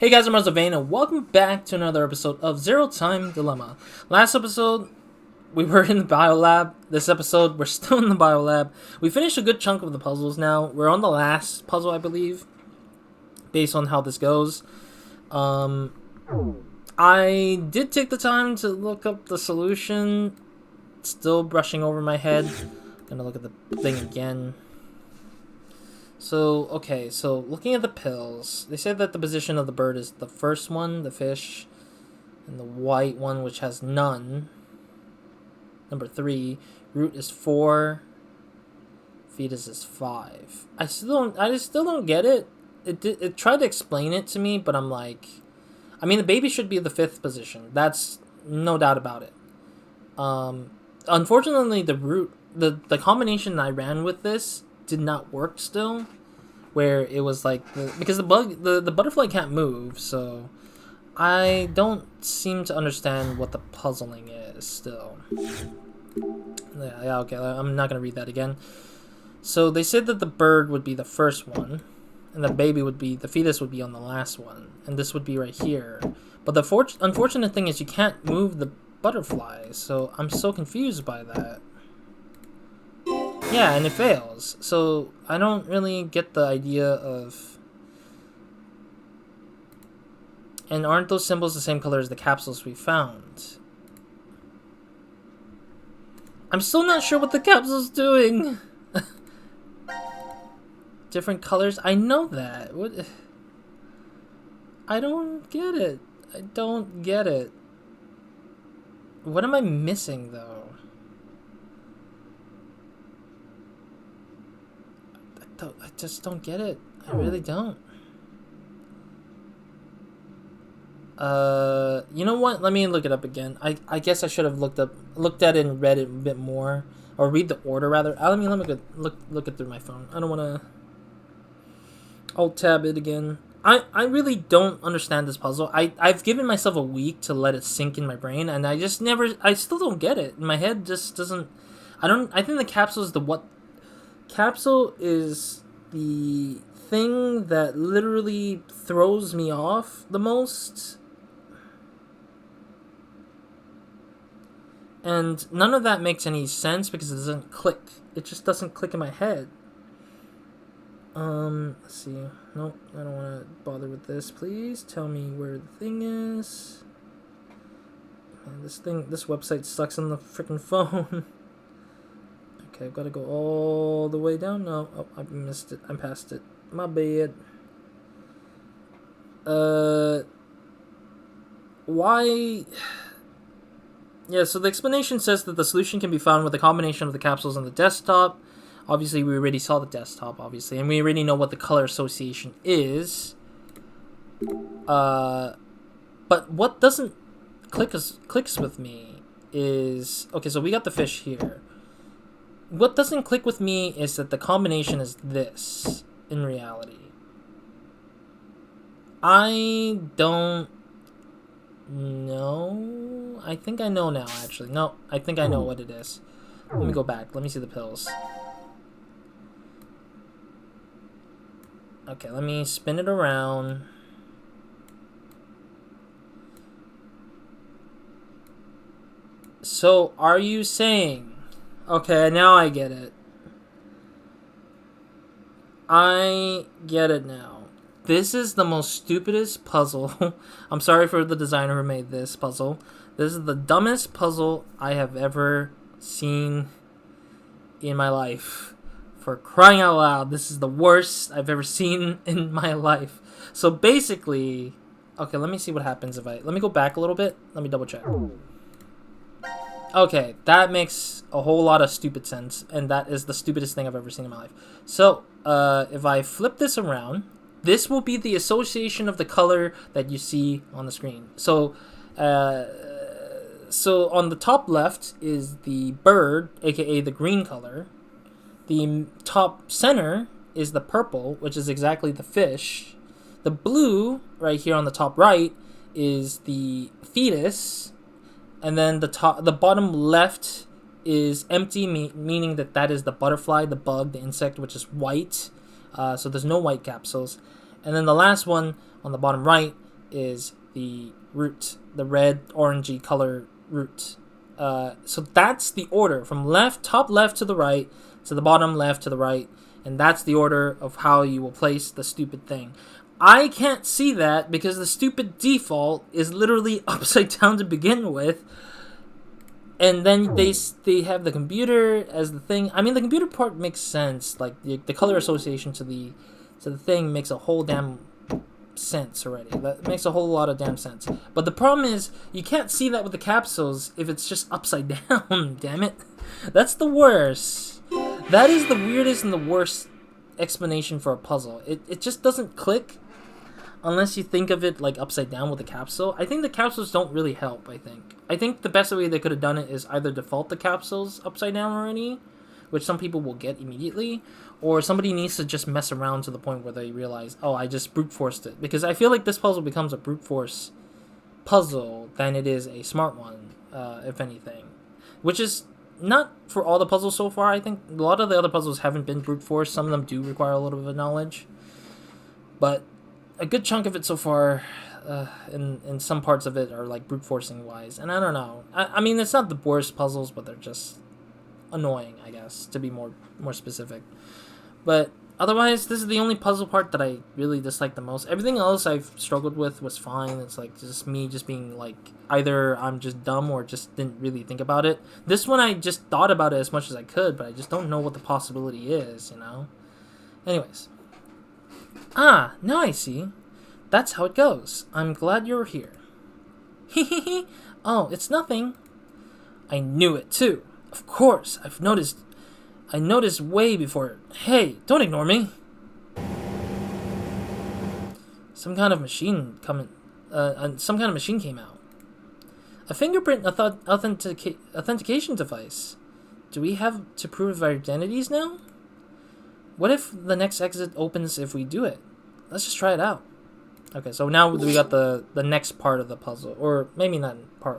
Hey guys, I'm RozaldVaneGAME and welcome back to another episode of Zero Time Dilemma. Last episode, we were in the Biolab. This episode, we're still in the Biolab. We finished a good chunk of the puzzles now. We're on the last puzzle, I believe, based on how this goes. I did take the time to look up the solution. Still brushing over my head. Gonna look at the thing again. So, okay, so looking at the pills, they said that the position of the bird is the first one, the fish, and the white one, which has none. Number 3, root is 4, fetus is 5. I still don't get it. It tried to explain it to me, but I'm like, I mean, the baby should be the 5th position. That's no doubt about it. Unfortunately, the root, the combination I ran with this did not work still, where it was like because the butterfly can't move, so I don't seem to understand what the puzzling is still. Yeah, okay, I'm not gonna read that again. So they said that the bird would be the first one, and the fetus would be on the last one, and this would be right here. But the unfortunate thing is you can't move the butterfly, so I'm so confused by that. Yeah, and it fails. So I don't really get the idea of... And aren't those symbols the same color as the capsules we found? I'm still not sure what the capsule's doing. Different colors? I know that. What? I don't get it. I don't get it. What am I missing, though? I just don't get it. I really don't. You know what? Let me look it up again. I guess I should have looked at it and read it a bit more, or read the order rather. Let me look it through my phone. I don't want to alt tab it again. I really don't understand this puzzle. I've given myself a week to let it sink in my brain, and I still don't get it. My head just doesn't. I think the capsule is Capsule is the thing that literally throws me off the most. And none of that makes any sense because it doesn't click. It just doesn't click in my head. Let's see. Nope, I don't want to bother with this. Please tell me where the thing is. Man, this website sucks on the freaking phone. Okay, I've got to go all the way down. No, oh, I missed it. I'm past it. My bad. Why? Yeah, so the explanation says that the solution can be found with a combination of the capsules on the desktop. Obviously, we already saw the desktop, obviously, and we already know what the color association is. But what doesn't clicks with me is... Okay, so we got the fish here. What doesn't click with me is that the combination is this, in reality. I don't know. I think I know now, actually. No, I think I know what it is. Let me go back. Let me see the pills. Okay, let me spin it around. So, are you saying... Okay, now I get it. I get it now. This is the most stupidest puzzle. I'm sorry for the designer who made this puzzle. This is the dumbest puzzle I have ever seen in my life. For crying out loud, this is the worst I've ever seen in my life. So basically, okay, let me see what happens if let me go back a little bit. Let me double check. Okay, that makes a whole lot of stupid sense, and that is the stupidest thing I've ever seen in my life. So, if I flip this around, this will be the association of the color that you see on the screen. So, so on the top left is the bird, aka the green color. The top center is the purple, which is exactly the fish. The blue, right here on the top right, is the fetus. And then the bottom left is empty, meaning that is the butterfly, the bug, the insect, which is white. So there's no white capsules. And then the last one on the bottom right is the root, the red orangey color root. So that's the order from top left to the right to the bottom left to the right, and that's the order of how you will place the stupid thing. I can't see that because the stupid default is literally upside down to begin with, and then they have the computer as the thing. I mean, the computer part makes sense. Like the color association to the thing makes a whole damn sense already. That makes a whole lot of damn sense. But the problem is you can't see that with the capsules if it's just upside down. Damn it, that's the worst. That is the weirdest and the worst explanation for a puzzle. It just doesn't click unless you think of it like upside down with the capsule. I think the capsules don't really help. I think the best way they could have done it is either default the capsules upside down already, which some people will get immediately, or somebody needs to just mess around to the point where they realize, oh, I just brute forced it. Because I feel like this puzzle becomes a brute force puzzle than it is a smart one, if anything. Which is not for all the puzzles so far. I think a lot of the other puzzles haven't been brute force. Some of them do require a little bit of knowledge. But a good chunk of it so far, and some parts of it are like brute forcing wise. And I don't know. I mean, it's not the worst puzzles, but they're just annoying, I guess, to be more specific. But otherwise, this is the only puzzle part that I really dislike the most. Everything else I've struggled with was fine. It's like just me just being like, either I'm just dumb or just didn't really think about it. This one I just thought about it as much as I could, but I just don't know what the possibility is, you know? Anyways. Ah, now I see. That's how it goes. I'm glad you're here. Hehehe. Oh, it's nothing. I knew it too. Of course, I noticed way before. Hey, don't ignore me. Some kind of machine came out. A fingerprint authentication device. Do we have to prove our identities now? What if the next exit opens if we do it? Let's just try it out. Okay, so now we got the next part of the puzzle, or maybe not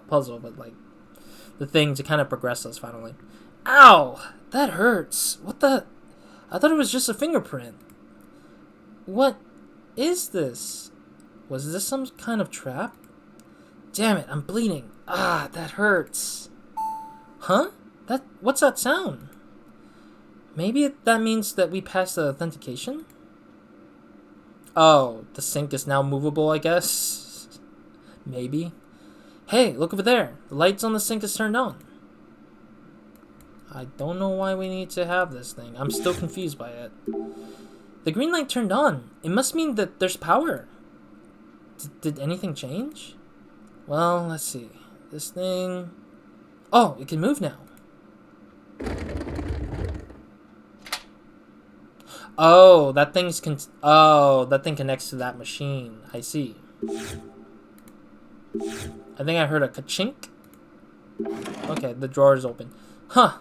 puzzle, but like the thing to kind of progress us finally. Ow! That hurts. What the? I thought it was just a fingerprint. What is this? Was this some kind of trap? Damn it, I'm bleeding. Ah, that hurts. Huh? What's that sound? Maybe that means that we passed the authentication? Oh, the sink is now movable, I guess? Maybe. Hey, look over there. The lights on the sink is turned on. I don't know why we need to have this thing. I'm still confused by it. The green light turned on. It must mean that there's power. Did anything change? Well, let's see. This thing... Oh, it can move now. Oh, that thing connects to that machine. I see. I think I heard a ka-chink. Okay, the drawer is open. Huh.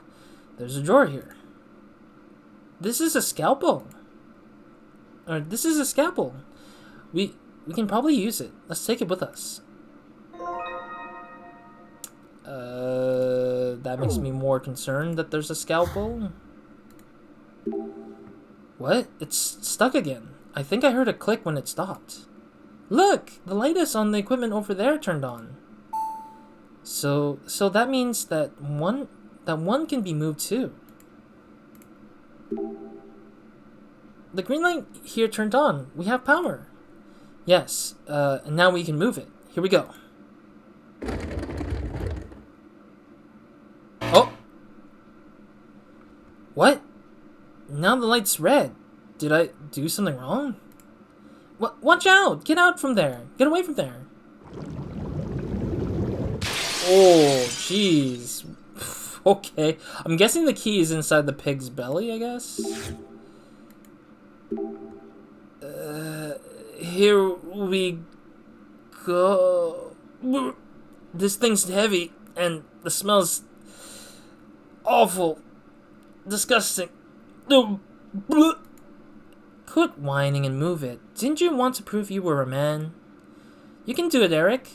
There's a drawer here. This is a scalpel. This is a scalpel. We can probably use it. Let's take it with us. That makes me more concerned that there's a scalpel. What? It's stuck again. I think I heard a click when it stopped. Look! The light is on the equipment over there turned on. So that means that one can be moved too. The green light here turned on. We have power. Yes, and now we can move it. Here we go. Oh! What? Now the light's red. Did I do something wrong? Watch out! Get out from there! Get away from there! Oh, jeez. Okay. I'm guessing the key is inside the pig's belly, I guess? Here we go. This thing's heavy, and the smell's awful. Disgusting. Quit whining and move it. Didn't you want to prove you were a man? You can do it, Eric.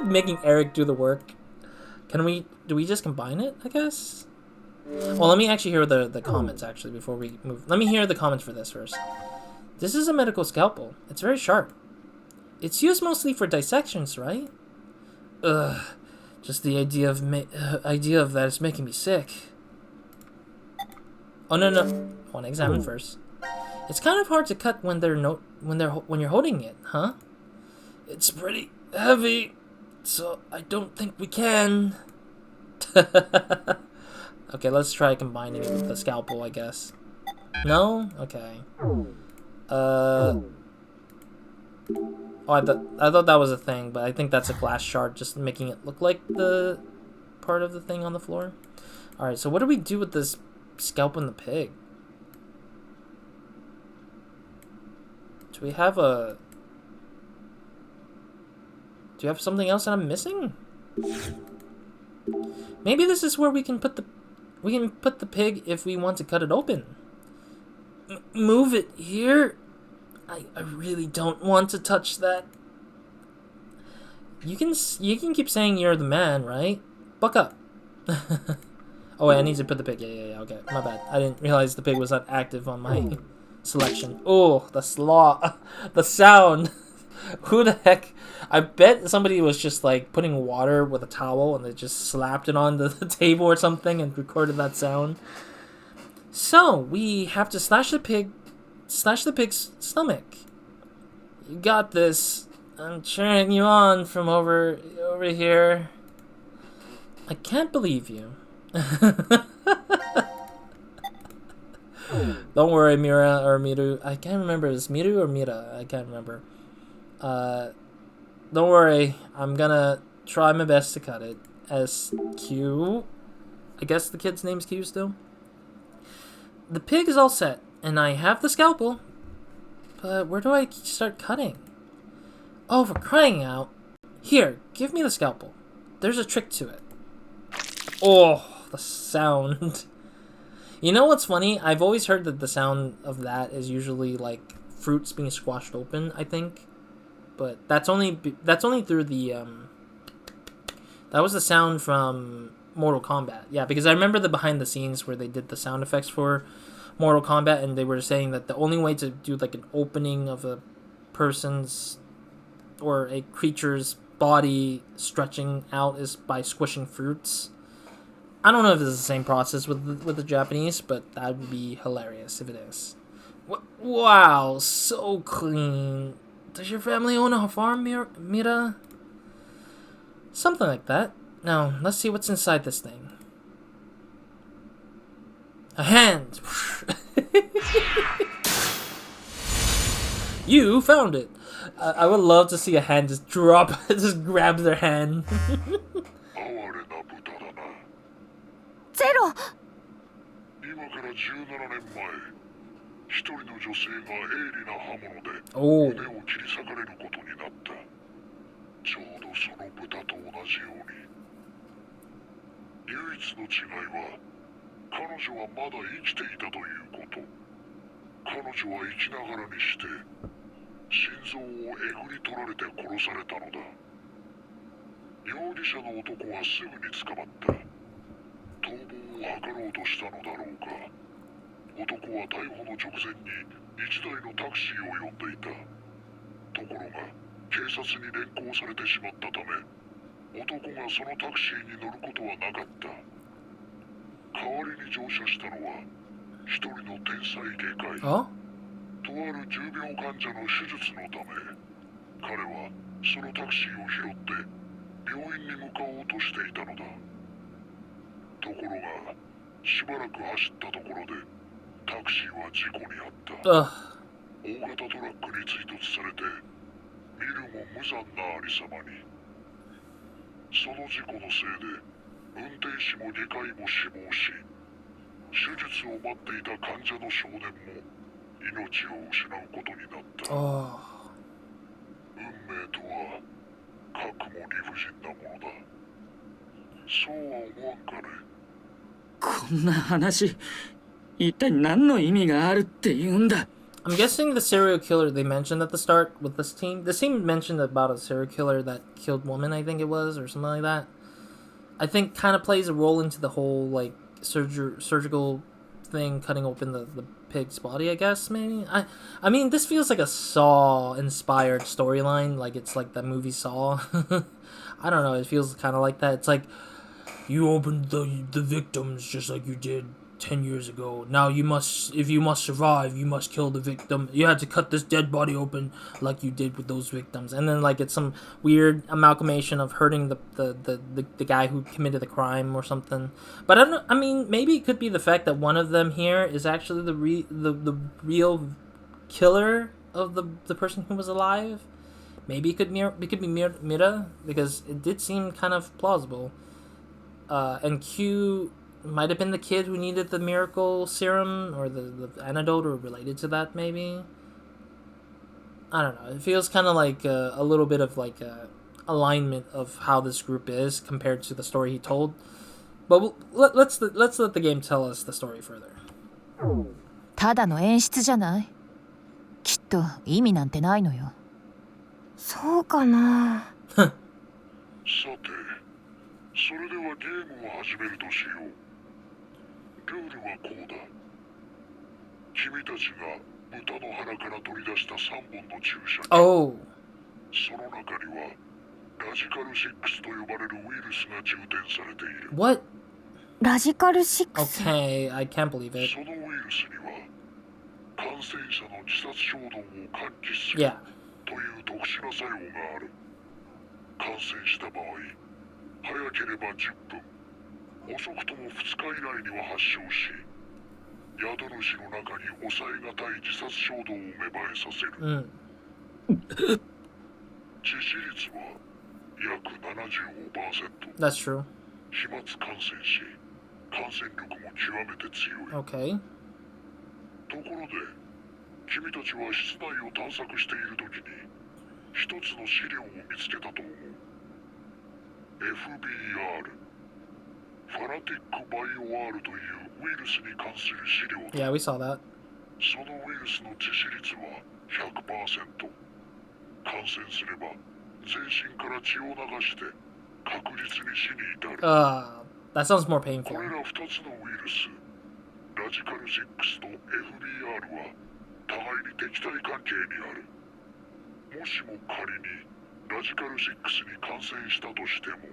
Making Eric do the work. Do we just combine it, I guess? Well, let me actually hear the comments, actually, before we move. Let me hear the comments for this first. This is a medical scalpel. It's very sharp. It's used mostly for dissections, right? Ugh. Just the idea of that is making me sick. Oh no. I want to examine first. It's kind of hard to cut when you're holding it, huh? It's pretty heavy, so I don't think we can. Okay, let's try combining it with the scalpel, I guess. No? Okay. Oh, I thought that was a thing, but I think that's a glass shard, just making it look like the part of the thing on the floor. Alright, so what do we do with this scalp and the pig? Do we have something else that I'm missing? Maybe this is where we can put the pig if we want to cut it open. Move it here. I really don't want to touch that. You can keep saying you're the man, right? Buck up. Oh wait, I need to put the pig. Yeah. Okay, my bad. I didn't realize the pig was not active on my selection. Oh, the slaw, the sound. Who the heck? I bet somebody was just like putting water with a towel and they just slapped it on the table or something and recorded that sound. So we have to slash the pig's stomach. You got this. I'm cheering you on from over here. I can't believe you. Don't worry, Mira or Miru. I can't remember. Is Miru or Mira? I can't remember. Don't worry. I'm gonna try my best to cut it. SQ. I guess the kid's name's Q still. The pig is all set, and I have the scalpel. But where do I start cutting? Oh, for crying out. Here, give me the scalpel. There's a trick to it. Oh, the sound. You know what's funny? I've always heard that the sound of that is usually like fruits being squashed open, I think. But that's only through the that was the sound from Mortal Kombat. Yeah, because I remember the behind the scenes where they did the sound effects for Mortal Kombat, and they were saying that the only way to do like an opening of a person's or a creature's body stretching out is by squishing fruits. I don't know if this is the same process with the Japanese, but that would be hilarious if it is. Wow, so clean. Does your family own a farm, Mira? Something like that. Now, let's see what's inside this thing. A hand! You found it! I would love to see a hand just drop, just grab their hand. Zero! 今から17年前、一人の女性が鋭利な刃物で胸を切り裂かれることになった。ちょうどその豚と同じように。唯一の違いは、彼女はまだ生きていたということ。彼女は生きながらにして、心臓をえぐり取られて殺されたのだ。容疑者の男はすぐに捕まった。逃亡を図ろうとしたのだろうか。男は逮捕の直前に一台のタクシーを呼んでいた。ところが警察に連行されてしまったため、男がそのタクシーに乗ることはなかった。代わりに乗車したのは一人の天才外科医。とある重病患者の手術のため、彼はそのタクシーを拾って病院に向かおうとしていたのだ。ところがしばらく走ったところでタクシーは事故に遭った。大型トラックに追突されて見るも無残なありさまに。その事故のせいで運転手も外科医も死亡し、手術を待っていた患者の少年も命を失うことになった。運命とはかくも理不尽なものだ。そうは思わんかね。こんな話、一体何の意味があるって言うんだ。I'm guessing the serial killer they mentioned at the start with this team mentioned about a serial killer that killed women, I think it was, or something like that. I think kind of plays a role into the whole like surgical thing, cutting open the pig's body, I guess, maybe? I mean, this feels like a Saw-inspired storyline, like it's like the movie Saw. I don't know, it feels kind of like that. It's like, you opened the victims just like you did 10 years ago. Now if you must survive, you must kill the victim. You had to cut this dead body open like you did with those victims. And then like it's some weird amalgamation of hurting the guy who committed the crime or something. But I don't know, I mean, maybe it could be the fact that one of them here is actually the real killer of the person who was alive. Maybe it could be Mira, because it did seem kind of plausible. And Q might have been the kid who needed the miracle serum or the antidote, or related to that, maybe. I don't know. It feels kind of like a little bit of like a alignment of how this group is compared to the story he told. But let's let the game tell us the story further. ただの演出じゃない。きっと意味なんてないのよ。そうかな。さて、それではゲームを始めるとしよう。ルールはこうだ。君たちが豚の腹から取り出した3本の注射器。Oh. その中にはラジカル6と呼ばれるウイルスが充填されている。What? ラジカル6。Okay, I can't believe it. そのウイルスには感染者の自殺衝動を喚起する Yeah. という特殊な作用がある。感染した場合、早ければ10分、遅くとも2日以内には発症し、宿主の中に抑えがたい自殺衝動を芽生えさせる。致死率は約 75%。 That's true. 飛沫感染し、感染力も極めて強い。 Okay. ところで、君たちは室内を探索しているときに一つの資料を見つけたと思う。FBR ファナティック・バイオ R というウイルスに関する資料だ。 Yeah, we saw that. そのウイルスの致死率は 100%。 感染すれば全身から血を流して確実に死に至る。That sounds more こ painful. れら2つのウイルス、ラジカル6と FBR は互いに敵対関係にある。もしも仮にラジカル6に感染したとしても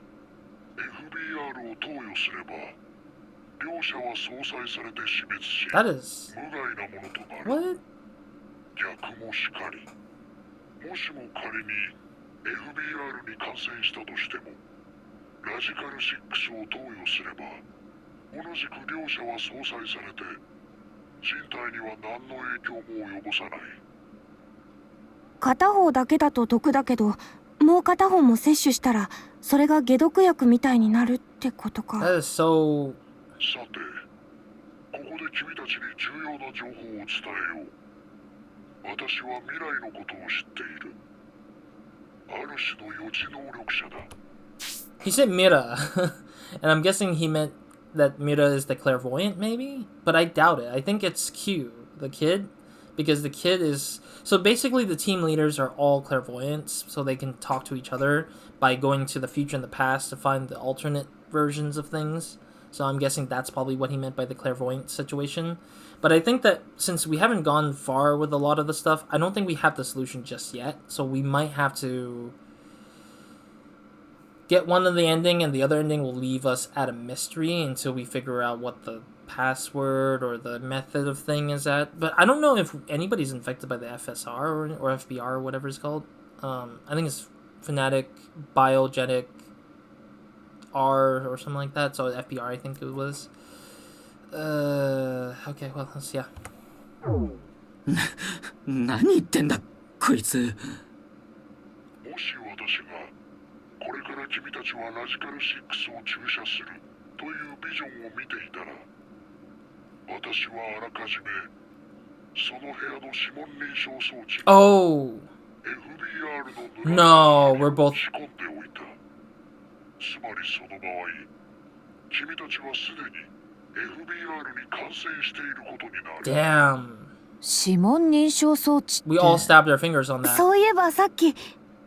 FBR を投与すれば両者は相殺されて死滅し、 That is... 無害なものとなる。 What? 逆もしかり。もしも仮に FBR に感染したとしてもラジカル6を投与すれば同じく両者は相殺されて人体には何の影響も及ぼさない。片方だけだと毒だけど、もう片方も摂取したらそれが解毒薬みたいになるってことか。 That is so... さて、ここで君たちに重要な情報を伝えよう。私は未来のことを知っている。ある種の予知能力者だ。 He said Mira. And I'm guessing he meant that Mira is the clairvoyant, maybe? But I doubt it. I think it's Q, the kid. Because the kid is... So basically the team leaders are all clairvoyants, so they can talk to each other by going to the future and the past to find the alternate versions of things. So I'm guessing that's probably what he meant by the clairvoyant situation. But I think that since we haven't gone far with a lot of the stuff, I don't think we have the solution just yet. So we might have to get one of the ending, and the other ending will leave us at a mystery until we figure out what the password or the method of thing is at. But I don't know if anybody's infected by the FSR or FBR or whatever it's called. I think it's Fanatic Biogenic R or something like that. So FBR, I think it was. Okay, well, let's, yeah. 何言ってんだこいつ。もし私がこれから君たちはラジカル6を注射するというビジョンを見ていたら、私はあらかじめその部屋の指紋認証装置 Oh! FBR の No, we're both... 仕込んでおいた。つまりその場合、君たちはすでに FBR に感染していることになる。 Damn. 指紋認証装置って。 We all stabbed our fingers on that. そういえばさっき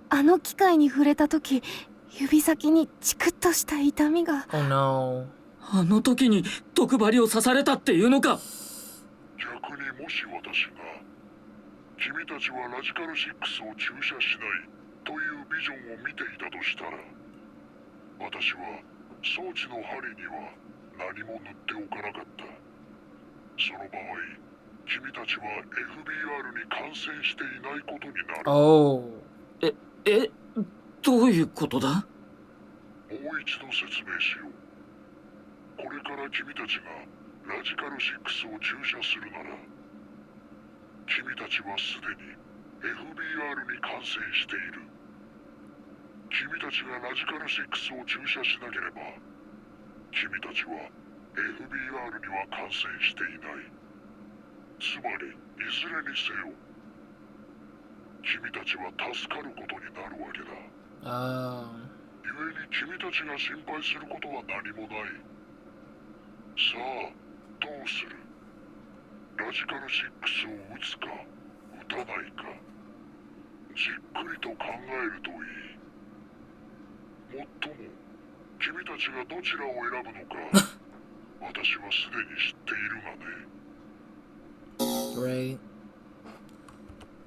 あの機械に触れた時、指先にチクッとした痛みが。 Oh no. あの時に毒針を刺されたっていうのか。逆にもし私が君たちはラジカル6を注射しないというビジョンを見ていたとしたら、私は装置の針には何も塗っておかなかった。その場合、君たちは FBR に感染していないことになる。どういうことだ？もう一度説明しよう。これから君たちがラジカル6を注射するなら、君たちはすでに FBR に感染している。君たちがラジカル6を注射しなければ、君たちは FBR には感染していない。つまり、いずれにせよ、君たちは助かることになるわけだ。故に君たちが心配することは何もない。さあ、どうする？ラジカル6を打つか、打たないか。じっくりと考えるといい。もっとも、君たちがどちらを選ぶのか、私はすでに知っているがね。Right.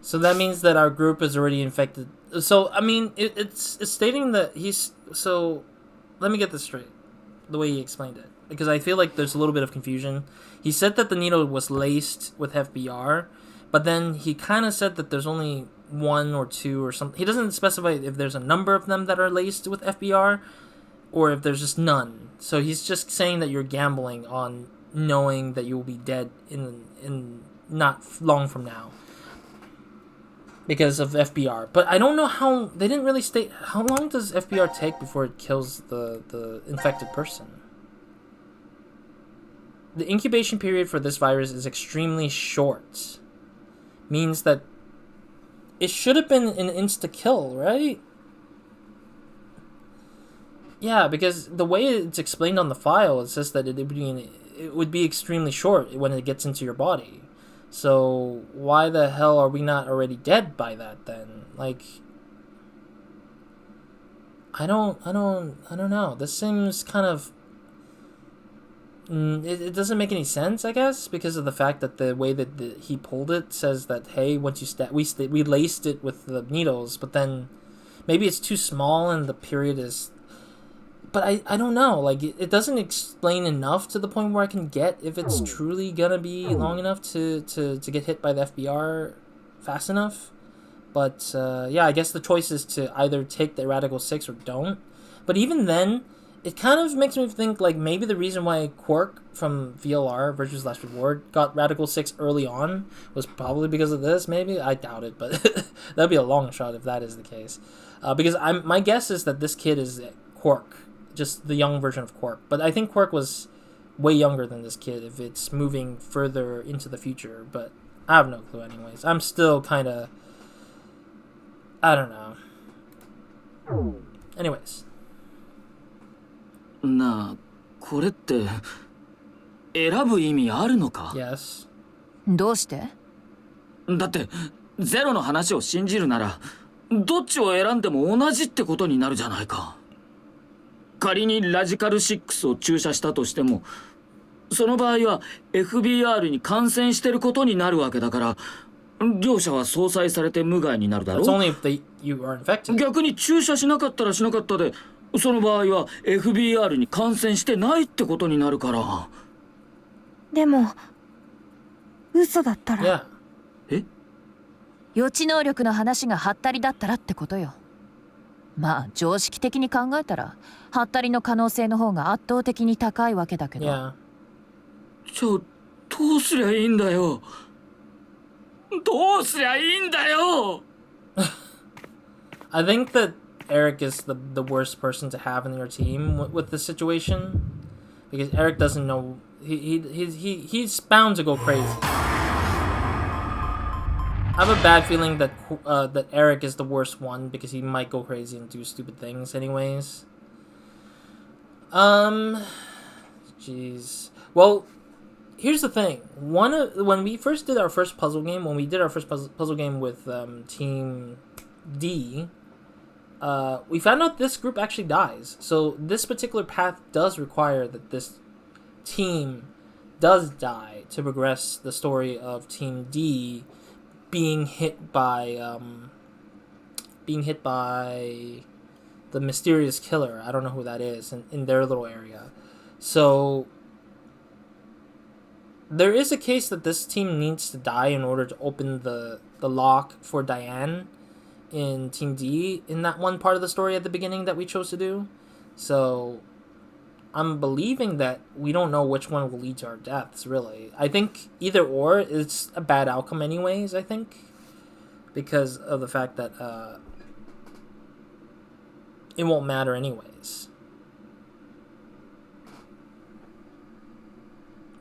So that means that our group is already infected. So, I mean, it's stating that he's... So, let me get this straight. The way he explained it. Because I feel like there's a little bit of confusion. He said that the needle was laced with FBR, but then he kind of said that there's only one or two or something. He doesn't specify if there's a number of them that are laced with FBR, or if there's just none. So he's just saying that you're gambling on knowing that you will be dead in not long from now because of FBR. But I don't know how... They didn't really state... How long does FBR take before it kills the infected person? The incubation period for this virus is extremely short. Means that it should have been an insta-kill, right? Yeah, because the way it's explained on the file, it says that it would be extremely short when it gets into your body. So why the hell are we not already dead by that then? Like, I don't know. This seems kind of... It doesn't make any sense, I guess, because of the fact that the way that he pulled it says that, hey, once you we laced it with the needles, but then maybe it's too small and the period is... But I don't know, like, it doesn't explain enough to the point where I can get if it's truly gonna be long enough to get hit by the FBR fast enough. But, yeah, I guess the choice is to either take the Radical 6 or don't. But even then, it kind of makes me think, like, maybe the reason why Quark from VLR, Virtue's Last Reward, got Radical 6 early on was probably because of this, maybe? I doubt it, but that'd be a long shot if that is the case. Because my guess is that this kid is Quark. Just the young version of Quark. But I think Quark was way younger than this kid if it's moving further into the future. But I have no clue anyways. I'm still kind of... I don't know. Anyways. なあ、これって選ぶ意味あるのか？ Yes. どうして？だってゼロの話を信じるならどっちを選んでも同じってことになるじゃないか。仮にラジカル6を注射したとしても、その場合は FBR に感染してることになるわけだから、両者は相殺されて無害になるだろう。 It's only if you are infected. 逆に注射しなかったらしなかったで、その場合は FBR に感染してないってことになるから。でも嘘だったら。Yeah. 予知能力の話がハッタリだったらってことよ。まあ常識的に考えたらハッタリの可能性の方が圧倒的に高いわけだけど。Yeah. じゃあどうすりゃいいんだよ。どうすりゃいいんだよ。I think that Eric is the worst person to have in your team with this situation, because Eric doesn't know. He's bound to go crazy. I have a bad feeling that that Eric is the worst one because he might go crazy and do stupid things anyways. Jeez. Well, here's the thing. When we first did our first puzzle game, with Team D, we found out this group actually dies. So this particular path does require that this team does die to progress the story of Team D being hit by the mysterious killer. I don't know who that is in their little area. So there is a case that this team needs to die in order to open the lock for Diane in Team D in that one part of the story at the beginning that we chose to do. So I'm believing that we don't know which one will lead to our deaths, really. I think either or is a bad outcome anyways, I think. Because of the fact that it won't matter anyways.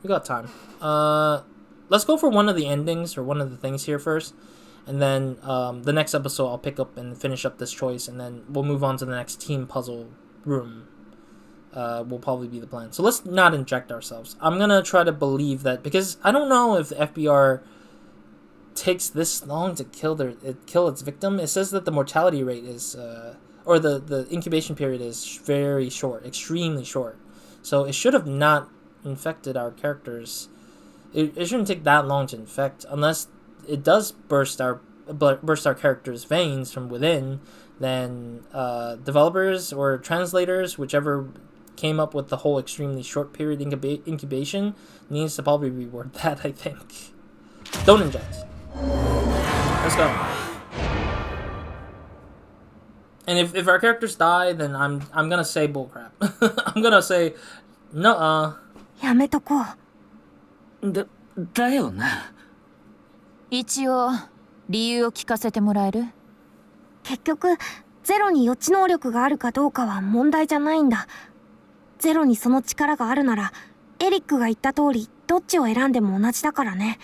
We got time. Let's go for one of the endings or one of the things here first. And then the next episode I'll pick up and finish up this choice. And then we'll move on to the next team puzzle room. Will probably be the plan. So let's not inject ourselves. I'm going to try to believe that. Because I don't know if the FBR takes this long to kill its victim. It says that the mortality rate is... or the incubation period is very short. Extremely short. So it should have not infected our characters. It shouldn't take that long to infect unless it does burst our characters' veins from within. Then developers or translators, whichever came up with the whole extremely short period incubation, needs to probably reword that. I think. Don't inject. Let's go. And if our characters die, then I'm gonna say bullcrap. I'm gonna say no. やめとこう。だよな。一応理由を聞かせてもらえる？結局ゼロに予知能力があるかどうかは問題じゃないんだ。ゼロにその力があるならエリックが言った通りどっちを選んでも同じだからね。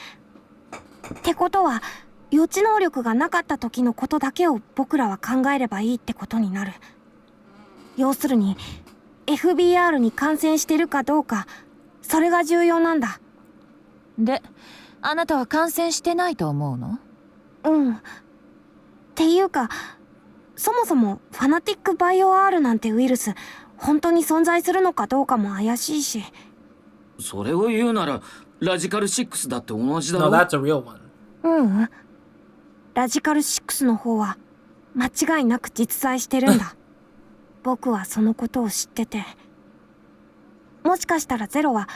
ってことは予知能力がなかった時のことだけを僕らは考えればいいってことになる。要するに FBR に感染してるかどうか、それが重要なんだ。で、あなたは感染してないと思うの？うん。っていうか、そもそもファナティックバイオ R なんてウイルス本当に存在するのかどうかも怪しいし。それを言うならラジカル6だって同じだろ。No, that's a real one. うん。ラジカル6の方は間違いなく実在してるんだ。僕はそのことを知ってて。もしかしたらゼロは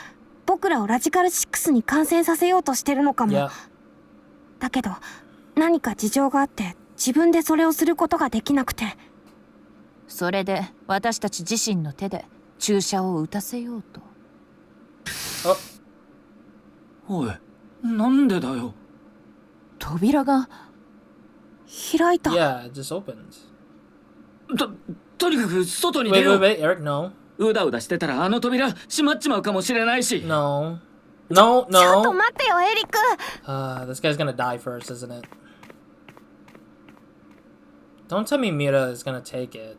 僕らをラジカル6に感染させようとしてるのかも。Yeah. だけど何か事情があって自分でそれをすることができなくて。それで私たち自身の手で注射を打たせようと。おい、なんでだよ。扉が開いた。Yeah, it just opened. とにかく外に出 Wait, よう。 wait, wait, Eric, no. うだうだしてたらあの扉閉まっちまうかもしれないし。No. No, ちょっと no. 待ってよ、エリック。This guy's gonna die first, isn't it? Don't tell me Mira is gonna take it.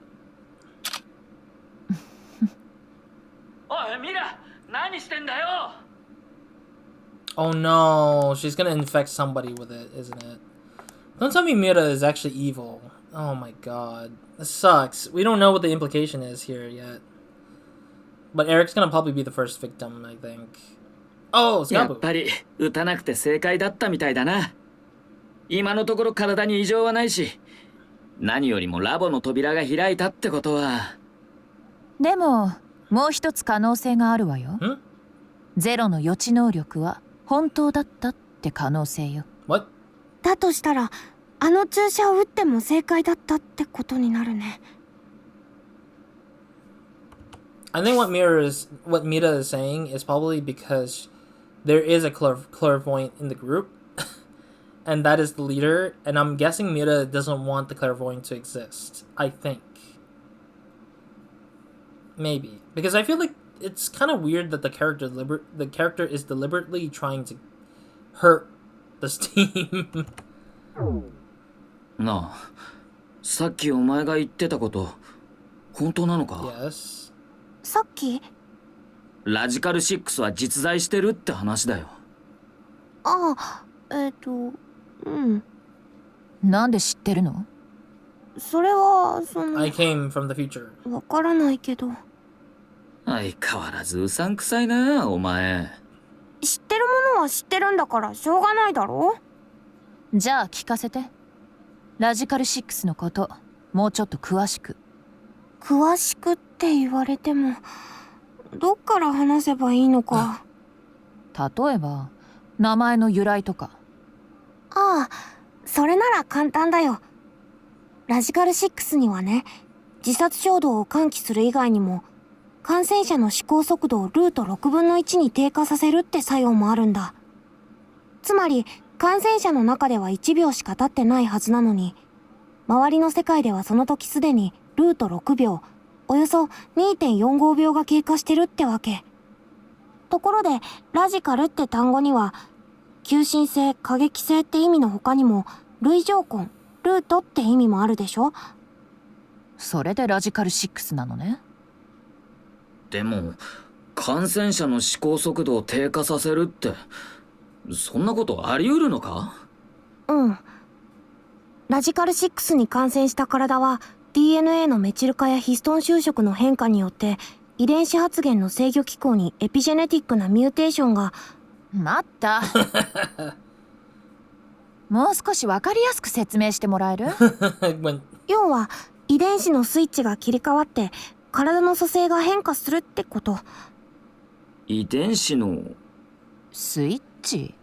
おい、ミラ、何してんだよ。Oh no, she's gonna infect somebody with it, isn't it? Don't tell me Mira is actually evil. Oh my god. This sucks. We don't know what the implication is here yet. But Eric's gonna probably be the first victim, I think. Oh, やっ Skabu. ぱり打たなくて正解だったみたいだな。今のところ体に異常はないし、何よりもラボの扉が開いたってことは。でももう一つ可能性があるわよ。ゼロの予知能力は本当だったって可能性よ。What? だとしたらあの注射を打っても正解だったってことになるね。I think what Mira is saying is probably because there is a clairvoyant in the group, and that is the leader. And I'm guessing Mira doesn't want the clairvoyant to exist. I think, maybe because I feel like it's kind of weird that the character is deliberately trying to hurt this team. なあ、さっきお前が言ってたこと本当なのか？ Yes. さっきラジカル6は実在してるって話だよ。うん。なんで知ってるの？それはI came from the future. わからないけど。相変わらずうさんくさいな、お前。知ってるものは知ってるんだからしょうがないだろ。じゃあ聞かせて。ラジカル6のこともうちょっと詳しく。詳しくって言われてもどっから話せばいいのか。例えば名前の由来とか。ああ、それなら簡単だよ。ラジカル6にはね、自殺衝動を喚起する以外にも感染者の思考速度をルート6分の1に低下させるって作用もあるんだ。つまり感染者の中では1秒しか経ってないはずなのに、周りの世界ではその時すでにルート6秒、およそ 2.45 秒が経過してるってわけ。ところで、ラジカルって単語には、急進性、過激性って意味の他にも、類条根、ルートって意味もあるでしょ。それでラジカル6なのね。でも感染者の思考速度を低下させるってそんなことあり得るのか？うん。ラジカル6に感染した体は DNA のメチル化やヒストン修飾の変化によって遺伝子発現の制御機構にエピジェネティックなミューテーションが。待ったもう少し分かりやすく説明してもらえる？要は遺伝子のスイッチが切り替わって体の組成が変化するってこと。遺伝子のスイッチ？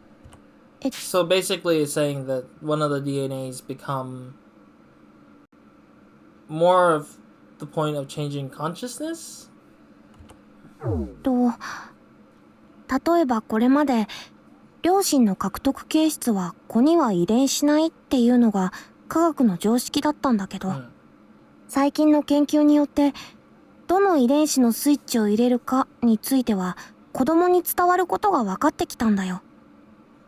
So basically it's saying that one of the DNAs become more of the point of changing consciousness? と、例えばこれまで両親の獲得形質は子には遺伝しないっていうのが科学の常識だったんだけど、最近の研究によってどの遺伝子のスイッチを入れるかについては子供に伝わることが分かってきたんだよ。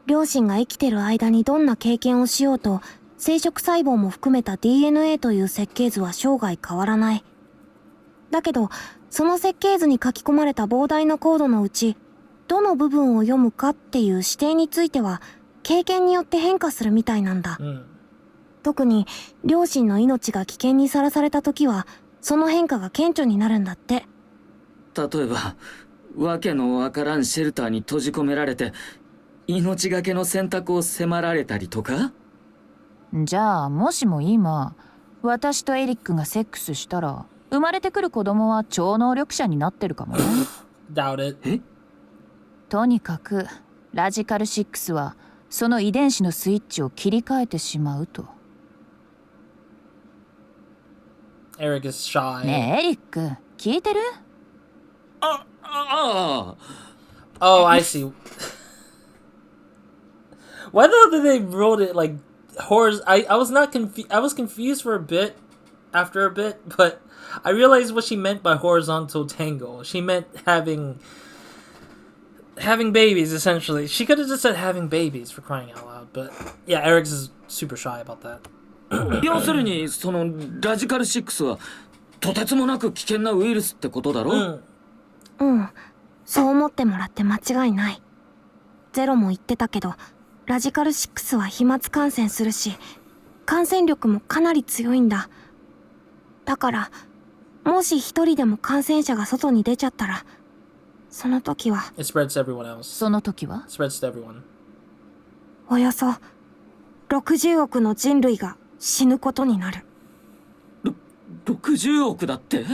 両親が生きてる間にどんな経験をしようと生殖細胞も含めた DNA という設計図は生涯変わらない。だけどその設計図に書き込まれた膨大なコードのうちどの部分を読むかっていう指定については経験によって変化するみたいなんだ。特に両親の命が危険にさらされた時はその変化が顕著になるんだって。例えばわけのわからんシェルターに閉じ込められて命がけの選択を迫られたりとか？じゃあもしも今私とエリックがセックスしたら生まれてくる子供は超能力者になってるかもね。Doubt it. とにかくラジカル6はその遺伝子のスイッチを切り替えてしまうと。Eric is shy. ねえエリック聞いてる？Oh, I see. Why did they wrote it like horrors? I was not confused. I was confused for a bit after a bit, but I realized what she meant by horizontal tangle. She meant having babies, essentially. She could have just said having babies, for crying out loud. But yeah, Eric's is super shy about that. 要するにそのラジカル6はとてつもなく危険なウイルスってことだろ？うん、そう思ってもらって間違いない。ゼロも言ってたけどラジカル6は飛沫感染するし感染力もかなり強いんだ。だからもし一人でも感染者が外に出ちゃったらその時は It spreads to everyone else. その時は It spreads to everyone. およそ60億の人類が死ぬことになる。60億だって？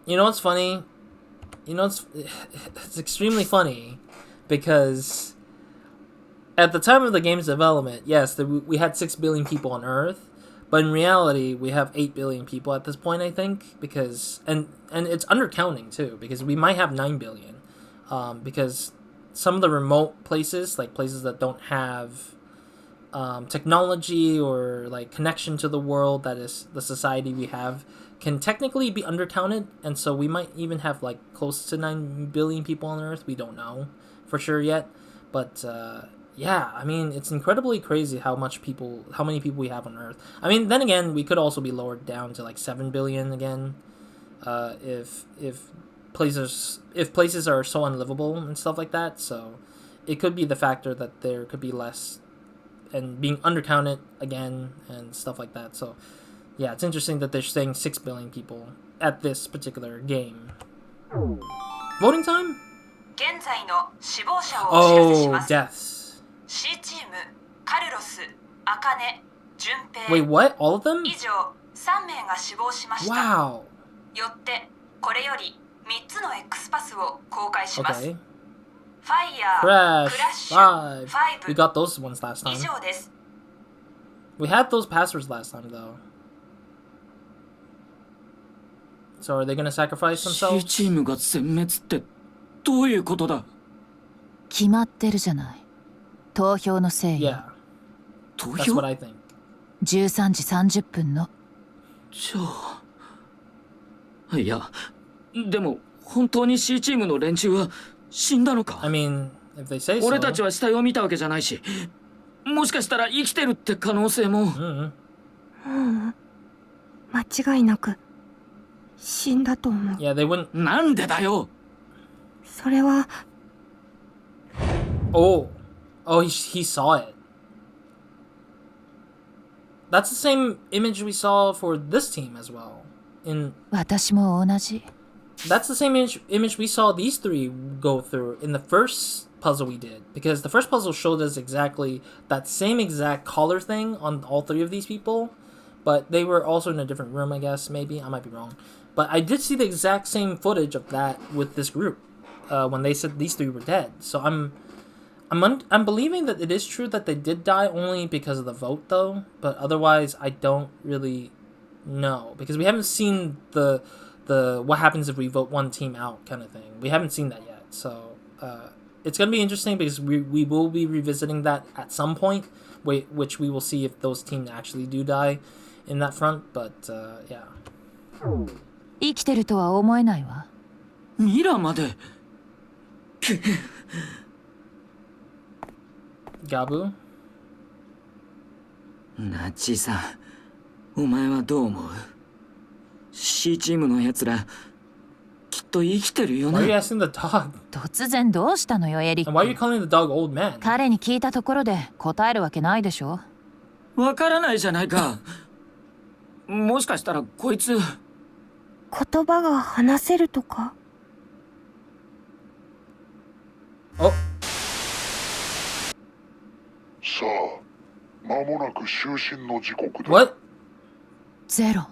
You know what's funny? You know it's extremely funny because at the time of the game's development, yes, we had 6 billion people on Earth, but in reality, we have 8 billion people at this point, I think, because and it's undercounting too, because we might have 9 billion, because some of the remote places, like places that don't have technology or like connection to the world that is the society we have, can technically be undercounted, and so we might even have like close to 9 billion people on Earth. We don't know for sure yet, but yeah, I mean, it's incredibly crazy how many people we have on Earth. I mean, then again, we could also be lowered down to like 7 billion again, if places are so unlivable and stuff like that. So it could be the factor that there could be less and being undercounted again and stuff like that. So yeah, it's interesting that they're saying 6 billion people at this particular game. Voting time? 現在の死亡者をお知らせし Oh, ます。 deaths. C チーム、カルロス、アカネ、ジュンペイ Wait, what? All of them? 以上3名が死亡しました。 Wow. よってこれより3つの X パスを公開します。 Okay. ファイヤー、 Crash. クラッシュ、 5. 5 We got those ones last 以 time. 上です。 We had those passwords last time, though. So are they gonna sacrifice C themselves? チームが全滅ってどういうことだ。決まってるじゃない。投票のせいよ。 Yeah, 投 that's 票 what I think. 13時30分の。じゃあ。いや、でも本当に C チームの連中は死んだのか。 I mean, if they say so. 俺たちは死体を見たわけじゃないし、もしかしたら生きてるって可能性も。Mm-hmm. 間違いなく死んだと思う。 Yeah, they wouldn't. なんでだよ。それは Oh, he saw it. That's the same image we saw for this team as well. In 私も同じ。 that's the same image we saw these three go through in the first puzzle we did, because the first puzzle showed us exactly that same exact collar thing on all three of these people, but they were also in a different room, I guess. Maybe I might be wrong, but I did see the exact same footage of that with this group when they said these three were dead. So I'm believing that it is true that they did die only because of the vote, though. But otherwise, I don't really know, because we haven't seen the what happens if we vote one team out kind of thing. We haven't seen that yet, so it's gonna be interesting, because we will be revisiting that at some point, which we will see if those teams actually do die in that front. But yeah. 生きてるとは思えないわ。ミラまで。Gabu? ナッチーさん、お前はどう思う？ C チームのやつらきっと生きてるよ Why are you ね。 asking the dog? 突然どうしたのよ、エリッ And why are you ク。 calling the dog old man? 彼に聞いたところで答えるわけないでしょ。わからないじゃないか。もしかしたらこいつ。言葉が話せるとか。 Oh. さあ、間もなく就寝の時刻だ。 What? ゼロ。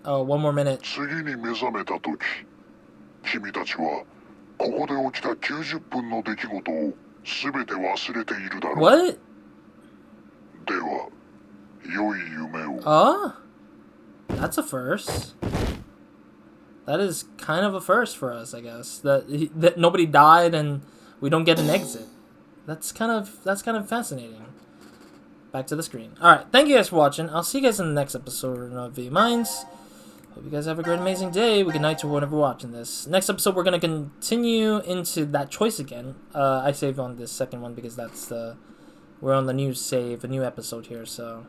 Oh, one more minute. 次に目覚めた時、君たちはここで起きた90分の出来事を全て忘れているだろう。 What? では、良い夢を。That's a first. That is kind of a first for us, I guess. That nobody died and we don't get an exit. That's kind of fascinating. Back to the screen. Alright, thank you guys for watching. I'll see you guys in the next episode of V Minds. Hope you guys have a great, amazing day. Good night to whenever watching this. Next episode, we're going to continue into that choice again. I saved on this second one because that's we're on the new save, a new episode here, so...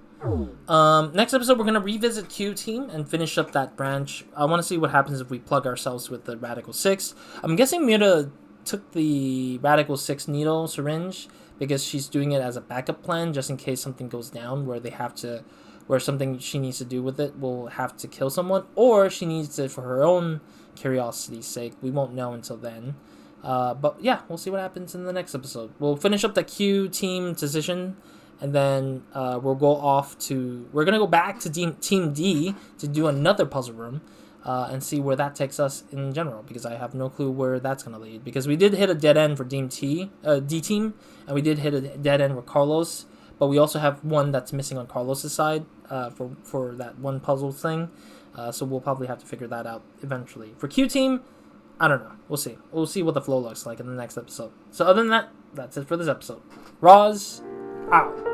next episode, we're going to revisit Q Team and finish up that branch. I want to see what happens if we plug ourselves with the Radical 6. I'm guessing Mira took the Radical 6 needle syringe because she's doing it as a backup plan just in case something goes down where something she needs to do with it will have to kill someone, or she needs it for her own curiosity's sake. We won't know until then. But yeah, we'll see what happens in the next episode. We'll finish up the Q Team decision, and then we'll go off to... We're going to go back to Team D to do another puzzle room and see where that takes us in general, because I have no clue where that's going to lead. Because we did hit a dead end for D Team, and we did hit a dead end with Carlos, but we also have one that's missing on Carlos's side for that one puzzle thing. So we'll probably have to figure that out eventually. For Q Team, I don't know. We'll see. We'll see what the flow looks like in the next episode. So other than that, that's it for this episode. Roz, out.